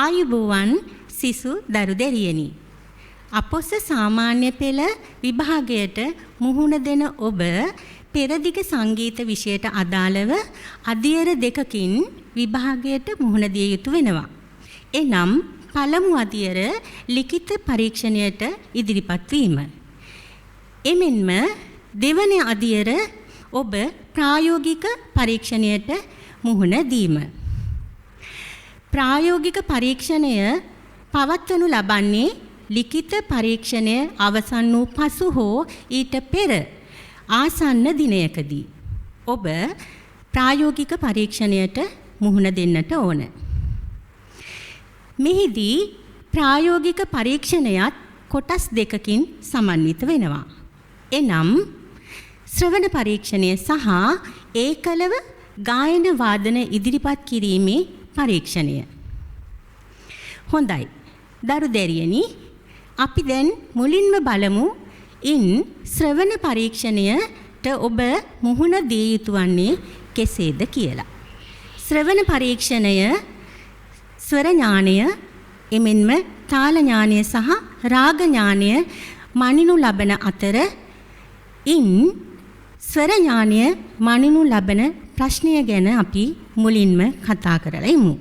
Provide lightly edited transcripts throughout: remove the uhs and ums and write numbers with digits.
ආයුබෝවන් සිසු දරු දැරියනි. අපොස්ස සාමාන්‍ය පෙළ විභාගයට මුහුණ දෙන ඔබ පෙරදිග සංගීත විෂයට අදාළව අධ්‍යයන දෙකකින් විභාගයට මුහුණ දිය යුතු වෙනවා. එනම් පළමු අධ්‍යයන ලිඛිත පරීක්ෂණයට ඉදිරිපත් වීම. එමෙන්ම දෙවන අධ්‍යයන ඔබ ප්‍රායෝගික පරීක්ෂණයට මුහුණ දීම. ප්‍රායෝගික පරීක්ෂණය පවත්වනු ලබන්නේ ලිඛිත පරීක්ෂණය අවසන් වූ පසු හෝ ඊට පෙර ආසන්න දිනයකදී. ඔබ ප්‍රායෝගික පරීක්ෂණයට මුහුණ දෙන්නට ඕන. මෙහිදී ප්‍රායෝගික පරීක්ෂණයත් කොටස් දෙකකින් සමන්විත වෙනවා. එනම් ශ්‍රවණ පරීක්ෂණය සහ ඒකලව ගායන වාදන ඉදිරිපත් කිරීමේ පරීක්ෂණය. හොඳයි. දරු දැරියනි, අපි දැන් මුලින්ම බලමු ඉන් ශ්‍රවණ පරීක්ෂණයට ඔබ මුහුණ දිය යුතු වන්නේ කෙසේද කියලා. ශ්‍රවණ පරීක්ෂණය ස්වර ඥානය, එමෙන්ම තාල ඥානය සහ රාග ඥානය මනිනු ලබන අතර ඉන් ස්වර ඥානය මනිනු ලබන ප්‍රශ්නය ගැන අපි මුලින්ම කතා කරලා ඉමු.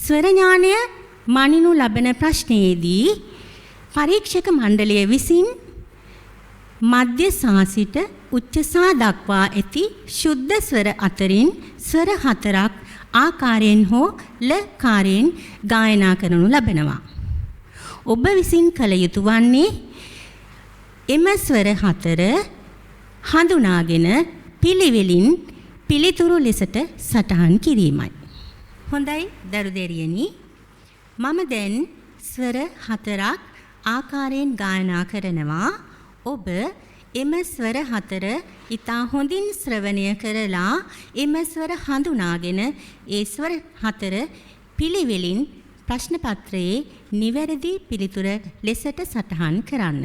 ස්වර ඥානය මනිනු ලබන ප්‍රශ්නයේදී පරීක්ෂක මණ්ඩලය විසින් මධ්‍ය සා සිට උච්ච සා දක්වා ඇති ශුද්ධ ස්වර අතරින් ස්වර 4ක් ආකාරයෙන් හෝ ලකාරයෙන් ගායනා කරනු ලබනවා. ඔබ විසින් කළ යුතු වන්නේ එම ස්වර 4 හඳුනාගෙන පිළිවෙලින් පිළිතුරු ලෙසට සටහන් කිරීමයි. හොඳයි දරු දැරියනි, මම දැන් ස්වර 4ක් ආකාරයෙන් ගායනා කරනවා. ඔබ එම ස්වර 4 ඉතා හොඳින් ශ්‍රවණය කරලා එම ස්වර හඳුනාගෙන ඒ ස්වර 4 පිළිවෙලින් ප්‍රශ්න පත්‍රයේ නිවැරදි පිළිතුර ලෙසට සටහන් කරන්න.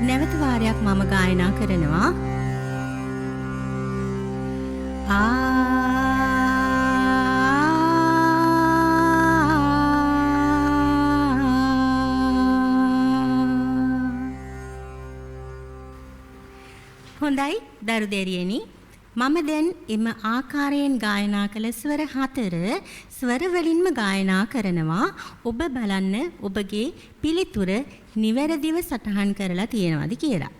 නැවත වාරයක් මම ගායනා කරනවා. හොඳයි දරු දැරියනි, මම දැන් එම ආකාරයෙන් ගායනා කළ ස්වර 4 ස්වර වලින්ම ගායනා කරනවා. ඔබ බලන්න ඔබගේ පිළිතුර නිවැරදිව සටහන් කරලා තියෙනවද කියලා.